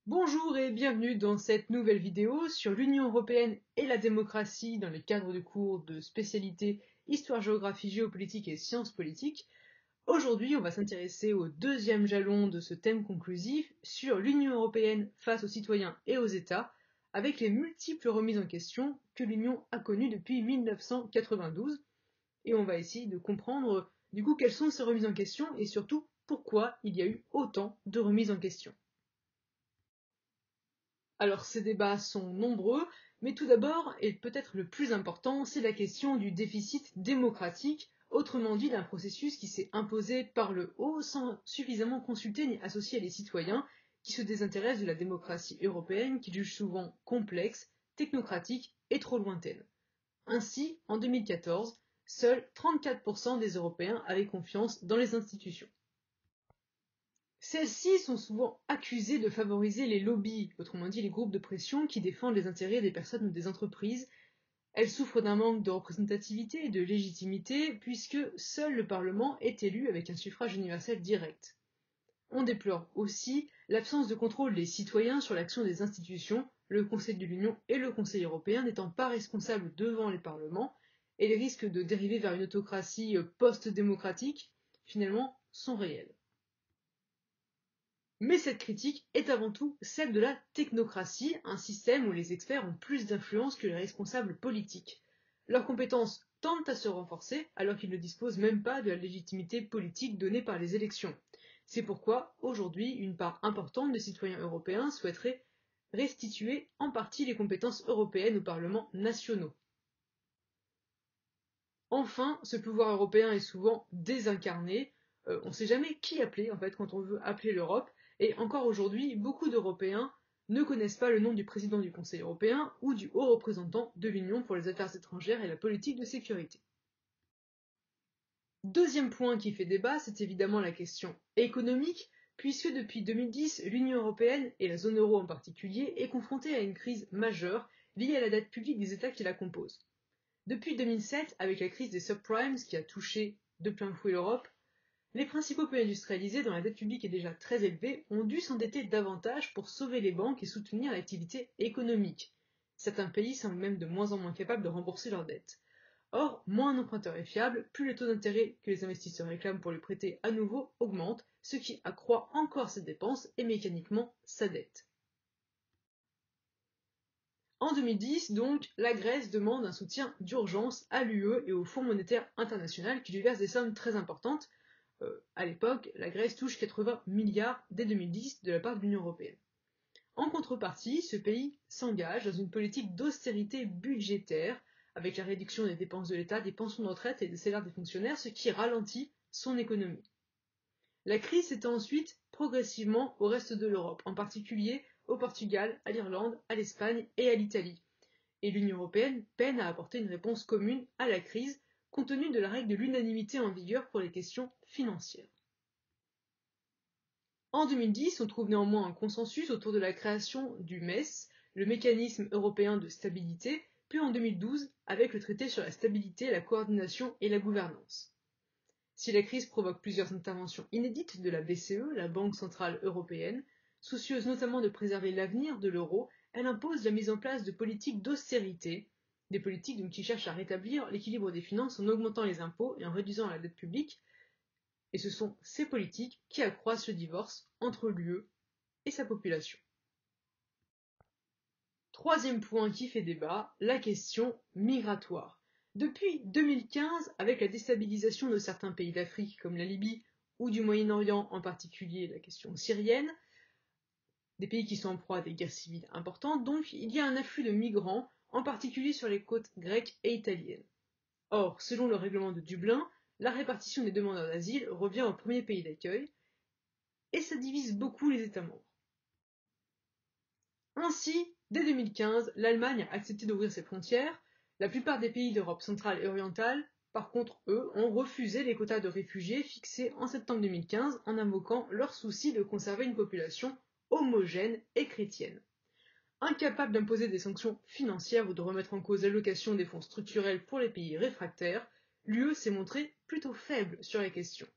Bonjour et bienvenue dans cette nouvelle vidéo sur l'Union européenne et la démocratie dans le cadre de cours de spécialité Histoire, géographie, géopolitique et sciences politiques. Aujourd'hui, on va s'intéresser au deuxième jalon de ce thème conclusif sur l'Union européenne face aux citoyens et aux États, avec les multiples remises en question que l'Union a connues depuis 1992. Et on va essayer de comprendre du coup quelles sont ces remises en question et surtout pourquoi il y a eu autant de remises en question. Alors ces débats sont nombreux, mais tout d'abord, et peut-être le plus important, c'est la question du déficit démocratique, autrement dit d'un processus qui s'est imposé par le haut sans suffisamment consulter ni associer les citoyens qui se désintéressent de la démocratie européenne, qu'ils jugent souvent complexe, technocratique et trop lointaine. Ainsi, en 2014, seuls 34% des Européens avaient confiance dans les institutions. Celles-ci sont souvent accusées de favoriser les lobbies, autrement dit les groupes de pression qui défendent les intérêts des personnes ou des entreprises. Elles souffrent d'un manque de représentativité et de légitimité puisque seul le Parlement est élu avec un suffrage universel direct. On déplore aussi l'absence de contrôle des citoyens sur l'action des institutions, le Conseil de l'Union et le Conseil européen n'étant pas responsables devant les parlements, et les risques de dériver vers une autocratie post-démocratique, finalement, sont réels. Mais cette critique est avant tout celle de la technocratie, un système où les experts ont plus d'influence que les responsables politiques. Leurs compétences tendent à se renforcer alors qu'ils ne disposent même pas de la légitimité politique donnée par les élections. C'est pourquoi, aujourd'hui, une part importante des citoyens européens souhaiterait restituer en partie les compétences européennes aux parlements nationaux. Enfin, ce pouvoir européen est souvent désincarné. On ne sait jamais qui appeler en fait quand on veut appeler l'Europe. Et encore aujourd'hui, beaucoup d'Européens ne connaissent pas le nom du président du Conseil européen ou du haut représentant de l'Union pour les affaires étrangères et la politique de sécurité. Deuxième point qui fait débat, c'est évidemment la question économique, puisque depuis 2010, l'Union européenne, et la zone euro en particulier, est confrontée à une crise majeure liée à la dette publique des États qui la composent. Depuis 2007, avec la crise des subprimes qui a touché de plein fouet l'Europe, les principaux pays industrialisés dont la dette publique est déjà très élevée ont dû s'endetter davantage pour sauver les banques et soutenir l'activité économique. Certains pays semblent même de moins en moins capables de rembourser leurs dettes. Or, moins un emprunteur est fiable, plus le taux d'intérêt que les investisseurs réclament pour lui prêter à nouveau augmente, ce qui accroît encore ses dépenses et mécaniquement sa dette. En 2010, donc, la Grèce demande un soutien d'urgence à l'UE et au Fonds monétaire international qui lui verse des sommes très importantes. À l'époque, la Grèce touche 80 milliards dès 2010 de la part de l'Union européenne. En contrepartie, ce pays s'engage dans une politique d'austérité budgétaire avec la réduction des dépenses de l'État, des pensions de retraite et des salaires des fonctionnaires, ce qui ralentit son économie. La crise s'étend ensuite progressivement au reste de l'Europe, en particulier au Portugal, à l'Irlande, à l'Espagne et à l'Italie. Et l'Union européenne peine à apporter une réponse commune à la crise, compte tenu de la règle de l'unanimité en vigueur pour les questions financières. En 2010, on trouve néanmoins un consensus autour de la création du MES, le mécanisme européen de stabilité, puis en 2012 avec le traité sur la stabilité, la coordination et la gouvernance. Si la crise provoque plusieurs interventions inédites de la BCE, la Banque centrale européenne, soucieuse notamment de préserver l'avenir de l'euro, elle impose la mise en place de politiques d'austérité, des politiques qui cherchent à rétablir l'équilibre des finances en augmentant les impôts et en réduisant la dette publique, et ce sont ces politiques qui accroissent le divorce entre l'UE et sa population. Troisième point qui fait débat, la question migratoire. Depuis 2015, avec la déstabilisation de certains pays d'Afrique comme la Libye ou du Moyen-Orient, en particulier la question syrienne, des pays qui sont en proie à des guerres civiles importantes, donc il y a un afflux de migrants, en particulier sur les côtes grecques et italiennes. Or, selon le règlement de Dublin, la répartition des demandeurs d'asile revient au premier pays d'accueil, et ça divise beaucoup les États membres. Ainsi, dès 2015, l'Allemagne a accepté d'ouvrir ses frontières. La plupart des pays d'Europe centrale et orientale, par contre, eux, ont refusé les quotas de réfugiés fixés en septembre 2015 en invoquant leur souci de conserver une population homogène et chrétienne. Incapable d'imposer des sanctions financières ou de remettre en cause l'allocation des fonds structurels pour les pays réfractaires, l'UE s'est montrée plutôt faible sur la question.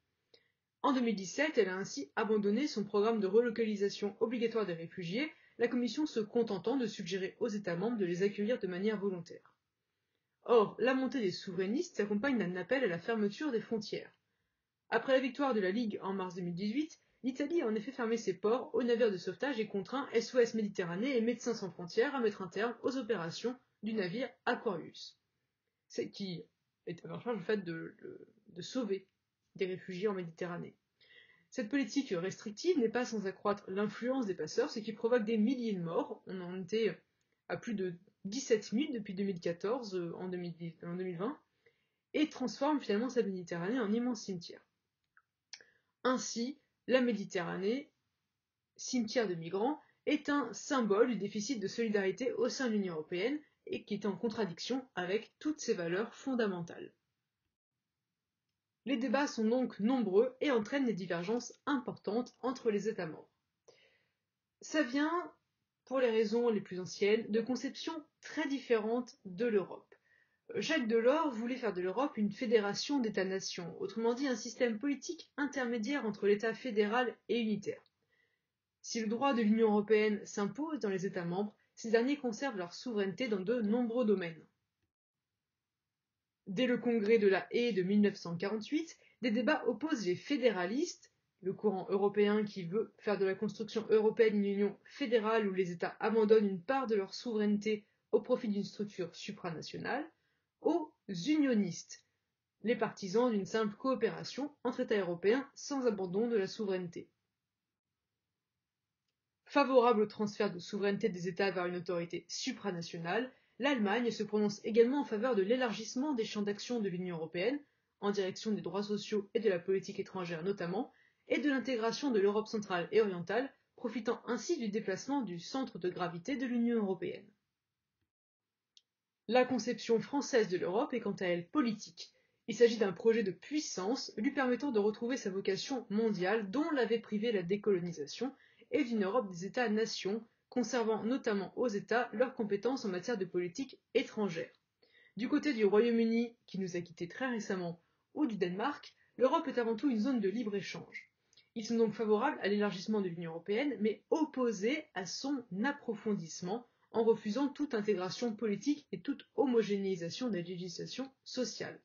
En 2017, elle a ainsi abandonné son programme de relocalisation obligatoire des réfugiés la Commission se contentant de suggérer aux États membres de les accueillir de manière volontaire. Or, la montée des souverainistes s'accompagne d'un appel à la fermeture des frontières. Après la victoire de la Ligue en mars 2018, l'Italie a en effet fermé ses ports aux navires de sauvetage et contraint SOS Méditerranée et Médecins sans frontières à mettre un terme aux opérations du navire Aquarius, qui est en charge en fait de sauver des réfugiés en Méditerranée. Cette politique restrictive n'est pas sans accroître l'influence des passeurs, ce qui provoque des milliers de morts. On en était à plus de 17 000 depuis 2014 en 2020, et transforme finalement cette Méditerranée en immense cimetière. Ainsi, la Méditerranée, cimetière de migrants, est un symbole du déficit de solidarité au sein de l'Union européenne et qui est en contradiction avec toutes ses valeurs fondamentales. Les débats sont donc nombreux et entraînent des divergences importantes entre les États membres. Ça vient, pour les raisons les plus anciennes, de conceptions très différentes de l'Europe. Jacques Delors voulait faire de l'Europe une fédération d'États-nations, autrement dit un système politique intermédiaire entre l'État fédéral et unitaire. Si le droit de l'Union européenne s'impose dans les États membres, ces derniers conservent leur souveraineté dans de nombreux domaines. Dès le congrès de La Haye de 1948, des débats opposent les fédéralistes, le courant européen qui veut faire de la construction européenne une union fédérale où les États abandonnent une part de leur souveraineté au profit d'une structure supranationale, aux unionistes, les partisans d'une simple coopération entre États européens sans abandon de la souveraineté. Favorable au transfert de souveraineté des États vers une autorité supranationale, l'Allemagne se prononce également en faveur de l'élargissement des champs d'action de l'Union européenne, en direction des droits sociaux et de la politique étrangère notamment, et de l'intégration de l'Europe centrale et orientale, profitant ainsi du déplacement du centre de gravité de l'Union européenne. La conception française de l'Europe est quant à elle politique. Il s'agit d'un projet de puissance lui permettant de retrouver sa vocation mondiale dont l'avait privée la décolonisation et d'une Europe des États-nations, conservant notamment aux États leurs compétences en matière de politique étrangère. Du côté du Royaume-Uni, qui nous a quittés très récemment, ou du Danemark, l'Europe est avant tout une zone de libre-échange. Ils sont donc favorables à l'élargissement de l'Union européenne, mais opposés à son approfondissement, en refusant toute intégration politique et toute homogénéisation des législations sociales.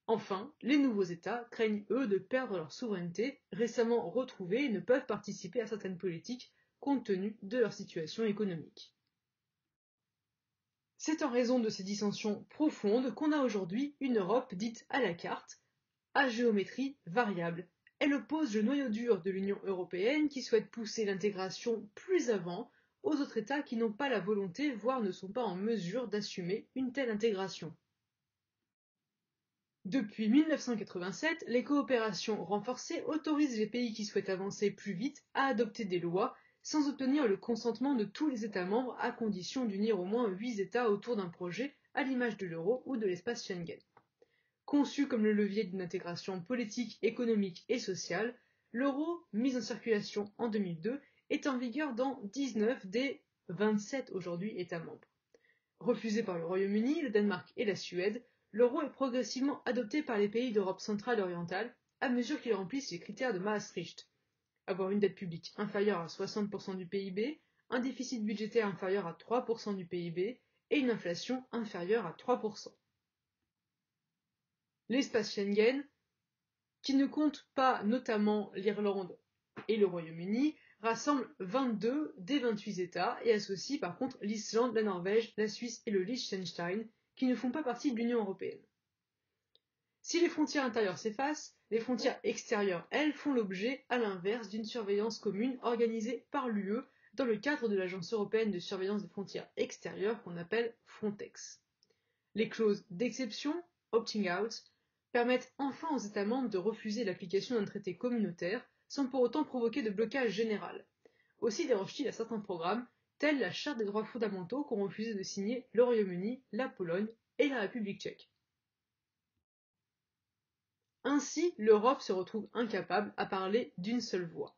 Enfin, les nouveaux États craignent, eux, de perdre leur souveraineté, récemment retrouvée, et ne peuvent participer à certaines politiques compte tenu de leur situation économique. C'est en raison de ces dissensions profondes qu'on a aujourd'hui une Europe dite à la carte, à géométrie variable. Elle oppose le noyau dur de l'Union européenne qui souhaite pousser l'intégration plus avant aux autres États qui n'ont pas la volonté, voire ne sont pas en mesure d'assumer une telle intégration. Depuis 1987, les coopérations renforcées autorisent les pays qui souhaitent avancer plus vite à adopter des lois sans obtenir le consentement de tous les États membres à condition d'unir au moins 8 États autour d'un projet à l'image de l'euro ou de l'espace Schengen. Conçu comme le levier d'une intégration politique, économique et sociale, l'euro, mis en circulation en 2002, est en vigueur dans 19 des 27 aujourd'hui États membres. Refusé par le Royaume-Uni, le Danemark et la Suède, l'euro est progressivement adopté par les pays d'Europe centrale et orientale à mesure qu'ils remplissent les critères de Maastricht. Avoir une dette publique inférieure à 60% du PIB, un déficit budgétaire inférieur à 3% du PIB et une inflation inférieure à 3%. L'espace Schengen, qui ne compte pas notamment l'Irlande et le Royaume-Uni, rassemble 22 des 28 États et associe par contre l'Islande, la Norvège, la Suisse et le Liechtenstein, qui ne font pas partie de l'Union européenne. Si les frontières intérieures s'effacent, les frontières extérieures, elles, font l'objet, à l'inverse, d'une surveillance commune organisée par l'UE dans le cadre de l'Agence européenne de surveillance des frontières extérieures qu'on appelle Frontex. Les clauses d'exception, opting out, permettent enfin aux États membres de refuser l'application d'un traité communautaire sans pour autant provoquer de blocage général. Aussi déroge-t-il à certains programmes, tels la Charte des droits fondamentaux qu'ont refusé de signer le Royaume-Uni, la Pologne et la République tchèque. Ainsi, l'Europe se retrouve incapable à parler d'une seule voix.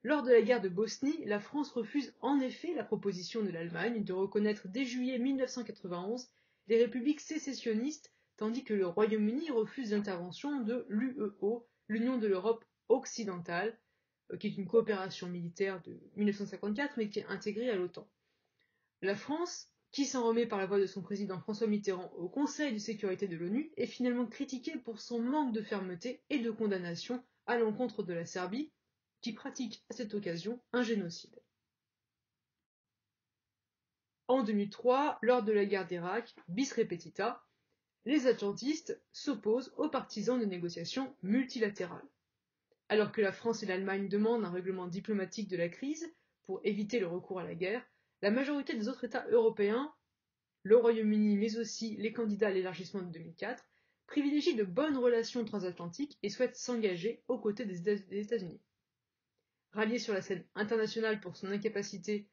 Lors de la guerre de Bosnie, la France refuse en effet la proposition de l'Allemagne de reconnaître dès juillet 1991 les républiques sécessionnistes, tandis que le Royaume-Uni refuse l'intervention de l'UEO, l'Union de l'Europe occidentale, qui est une coopération militaire de 1954, mais qui est intégrée à l'OTAN. La France, qui s'en remet par la voix de son président François Mitterrand au Conseil de sécurité de l'ONU, est finalement critiquée pour son manque de fermeté et de condamnation à l'encontre de la Serbie, qui pratique à cette occasion un génocide. En 2003, lors de la guerre d'Irak, bis repetita, les atlantistes s'opposent aux partisans de négociations multilatérales. Alors que la France et l'Allemagne demandent un règlement diplomatique de la crise pour éviter le recours à la guerre, la majorité des autres États européens, le Royaume-Uni mais aussi les candidats à l'élargissement de 2004, privilégient de bonnes relations transatlantiques et souhaitent s'engager aux côtés des États-Unis. Ralliée sur la scène internationale pour son incapacité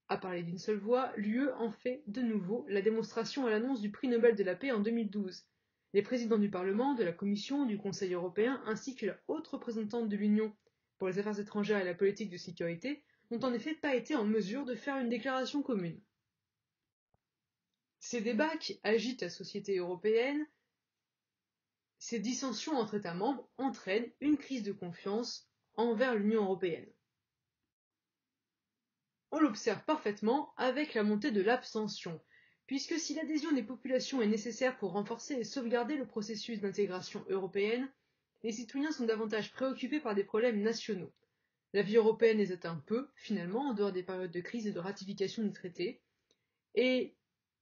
à parler d'une seule voix, l'UE en fait de nouveau la démonstration à l'annonce du prix Nobel de la paix en 2012. Les présidents du Parlement, de la Commission, du Conseil européen, ainsi que la haute représentante de l'Union pour les affaires étrangères et la politique de sécurité, n'ont en effet pas été en mesure de faire une déclaration commune. Ces débats qui agitent la société européenne, ces dissensions entre États membres entraînent une crise de confiance envers l'Union européenne. On l'observe parfaitement avec la montée de l'abstention, puisque si l'adhésion des populations est nécessaire pour renforcer et sauvegarder le processus d'intégration européenne, les citoyens sont davantage préoccupés par des problèmes nationaux. La vie européenne les atteint peu, finalement, en dehors des périodes de crise et de ratification du traité, et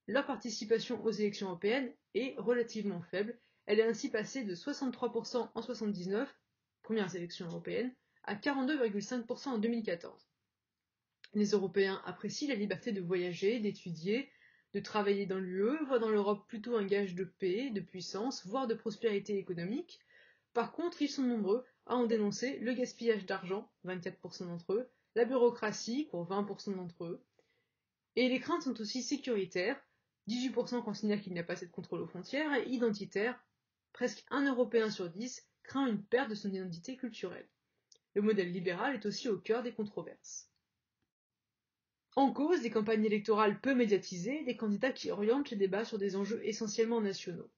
leur participation aux élections européennes est relativement faible. Elle est ainsi passée de 63% en 1979, premières élections européennes, à 42,5% en 2014. Les Européens apprécient la liberté de voyager, d'étudier, de travailler dans l'UE, voient dans l'Europe plutôt un gage de paix, de puissance, voire de prospérité économique. Par contre, ils sont nombreux à en dénoncer le gaspillage d'argent, 24% d'entre eux, la bureaucratie, pour 20% d'entre eux, et les craintes sont aussi sécuritaires, 18% considèrent qu'il n'y a pas assez de contrôle aux frontières, et identitaires, presque un Européen sur 10 craint une perte de son identité culturelle. Le modèle libéral est aussi au cœur des controverses. En cause, des campagnes électorales peu médiatisées, des candidats qui orientent les débats sur des enjeux essentiellement nationaux.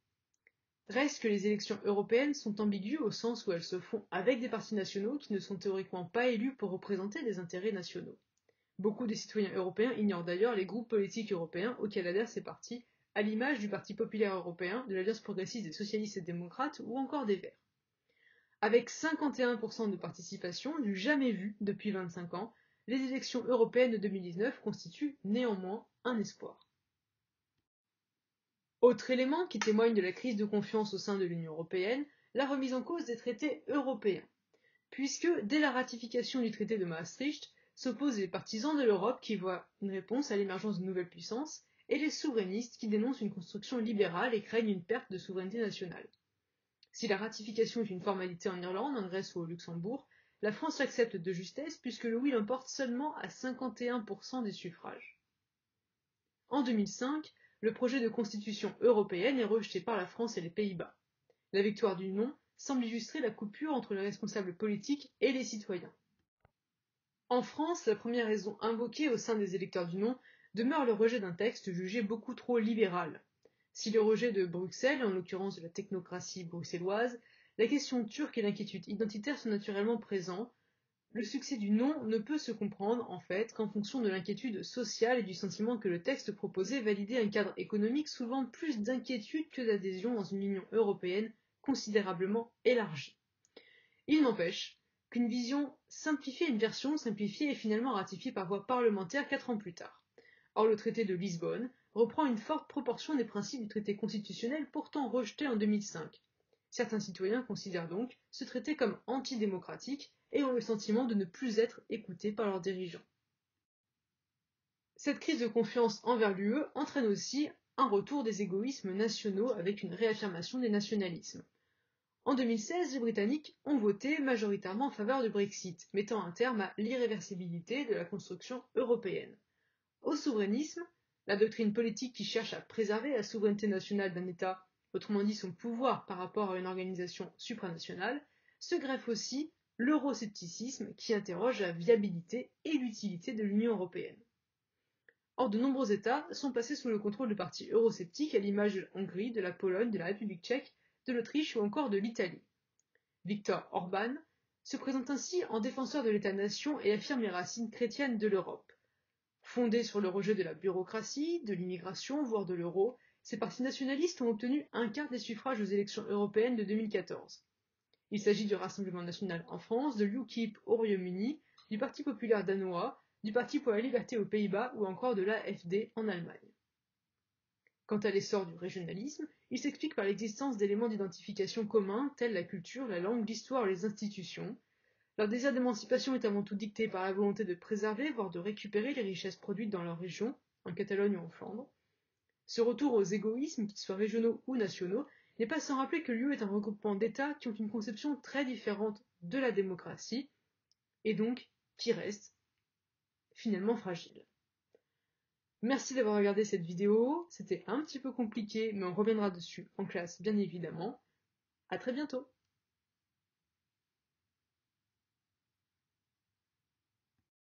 Reste que les élections européennes sont ambiguës au sens où elles se font avec des partis nationaux qui ne sont théoriquement pas élus pour représenter des intérêts nationaux. Beaucoup de citoyens européens ignorent d'ailleurs les groupes politiques européens auxquels adhèrent ces partis, à l'image du Parti populaire européen, de l'Alliance progressiste des socialistes et démocrates ou encore des Verts. Avec 51% de participation, du jamais vu depuis 25 ans, les élections européennes de 2019 constituent néanmoins un espoir. Autre élément qui témoigne de la crise de confiance au sein de l'Union européenne, la remise en cause des traités européens. Puisque, dès la ratification du traité de Maastricht, s'opposent les partisans de l'Europe qui voient une réponse à l'émergence de nouvelles puissances, et les souverainistes qui dénoncent une construction libérale et craignent une perte de souveraineté nationale. Si la ratification est une formalité en Irlande, en Grèce ou au Luxembourg, la France l'accepte de justesse puisque le oui l'emporte seulement à 51% des suffrages. En 2005, le projet de constitution européenne est rejeté par la France et les Pays-Bas. La victoire du non semble illustrer la coupure entre les responsables politiques et les citoyens. En France, la première raison invoquée au sein des électeurs du non demeure le rejet d'un texte jugé beaucoup trop libéral. Si le rejet de Bruxelles, en l'occurrence de la technocratie bruxelloise, la question turque et l'inquiétude identitaire sont naturellement présents, le succès du non ne peut se comprendre, en fait, qu'en fonction de l'inquiétude sociale et du sentiment que le texte proposait validait un cadre économique soulevant plus d'inquiétude que d'adhésion dans une Union européenne considérablement élargie. Il n'empêche qu'une vision simplifiée, une version simplifiée est finalement ratifiée par voie parlementaire 4 ans plus tard. Or, le traité de Lisbonne reprend une forte proportion des principes du traité constitutionnel pourtant rejeté en 2005. Certains citoyens considèrent donc ce traité comme antidémocratique et ont le sentiment de ne plus être écoutés par leurs dirigeants. Cette crise de confiance envers l'UE entraîne aussi un retour des égoïsmes nationaux avec une réaffirmation des nationalismes. En 2016, les Britanniques ont voté majoritairement en faveur du Brexit, mettant un terme à l'irréversibilité de la construction européenne. Au souverainisme, la doctrine politique qui cherche à préserver la souveraineté nationale d'un État, autrement dit son pouvoir par rapport à une organisation supranationale, se greffe aussi l'euroscepticisme qui interroge la viabilité et l'utilité de l'Union européenne. Or, de nombreux États sont passés sous le contrôle de partis eurosceptiques à l'image de la Hongrie, de la Pologne, de la République tchèque, de l'Autriche ou encore de l'Italie. Viktor Orban se présente ainsi en défenseur de l'État-nation et affirme les racines chrétiennes de l'Europe. Fondé sur le rejet de la bureaucratie, de l'immigration, voire de l'euro, ces partis nationalistes ont obtenu un quart des suffrages aux élections européennes de 2014. Il s'agit du Rassemblement national en France, de l'UKIP au Royaume-Uni, du Parti populaire danois, du Parti pour la liberté aux Pays-Bas ou encore de l'AfD en Allemagne. Quant à l'essor du régionalisme, il s'explique par l'existence d'éléments d'identification communs tels la culture, la langue, l'histoire ou les institutions. Leur désir d'émancipation est avant tout dicté par la volonté de préserver, voire de récupérer les richesses produites dans leur région, en Catalogne ou en Flandre. Ce retour aux égoïsmes, qu'ils soient régionaux ou nationaux, n'est pas sans rappeler que l'UE est un regroupement d'États qui ont une conception très différente de la démocratie, et donc qui restent finalement fragiles. Merci d'avoir regardé cette vidéo, c'était un petit peu compliqué, mais on reviendra dessus en classe bien évidemment. À très bientôt!